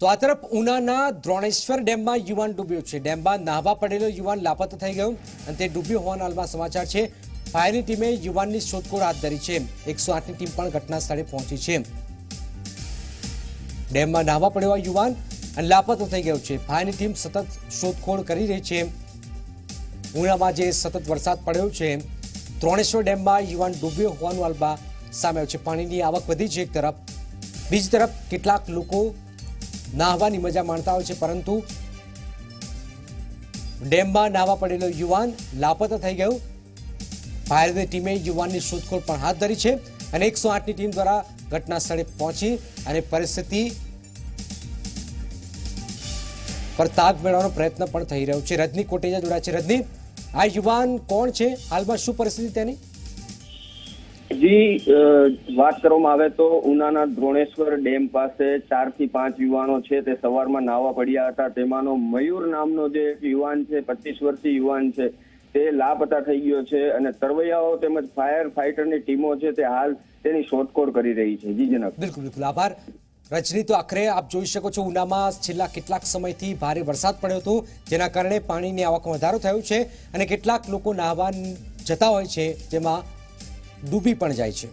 તો આ તરફ ઉનાના દ્રોણેશ્વર ડેમમાં યુવાન ડૂબ્યો છે। ડેમમાં નાહવા પડેલો યુવાન લાપતા થઈ ગયો અને તે ડૂબ્યો હોવાના હાલમાં સમાચાર છે। ફાયરની ટીમે યુવાનની શોધખોળ હાથ ધરી છે। 108ની ટીમ પણ ઘટના સ્થળે પહોંચી છે। ડેમમાં નાહવા પડેલો યુવાન અને લાપતા થઈ ગયો છે। ફાયરની ટીમ સતત શોધખોળ કરી રહી છે। ઉનામાં જે સતત વરસાદ પડ્યો છે, દ્રોણેશ્વર ડેમમાં યુવાન ડૂબ્યો હોવાનું હાલમાં સામે આવ્યું છે। પાણીની આવક વધી છે એક તરફ, બીજી તરફ કેટલાક લોકો નાહવાની મજા માણતા હોય છે, પરંતુ ડેમમાં નાહવા પડેલો યુવાન લાપતા થઈ ગયો। ફાયરની ટીમે યુવાનની શોધખોળ પણ હાથ ધરી છે અને 108ની ટીમ દ્વારા ઘટના સ્થળે પહોંચી અને પરિસ્થિતિ પર તાગ મેળવવાનો પ્રયત્ન પણ થઈ રહ્યો છે। રજની કોટેજા જોડાયા છે। રજની, આ યુવાન કોણ છે? હાલમાં શું પરિસ્થિતિ તેની? જી, વાત કરવામાં આવે તો ઉનાના દ્રોણેશ્વર ડેમ પાસે 4 થી 5 યુવાનો છે તે સવારમાં નાહવા પડ્યા હતા। તેમાંનો મયુર નામનો જે એક યુવાન છે, 25 વર્ષીય યુવાન છે, તે લાપતા થઈ ગયો છે અને તરવૈયાઓ તેમજ ફાયર ફાઈટરની ટીમો છે તે હાલ તેની શોધખોળ કરી રહી છે। જી જનાબ। બિલકુલ બિલકુલ, આભાર રજની। તો આખરે આપ જોઈ શકો છો, ઉનામાં છેલ્લા કેટલાક સમયથી ભારે વરસાદ પડ્યો હતો, જેના કારણે પાણીની આવકમાં વધારો થયો છે અને કેટલાક લોકો નાહવા જતા હોય છે, જેમાં ડૂબી પણ જાય છે।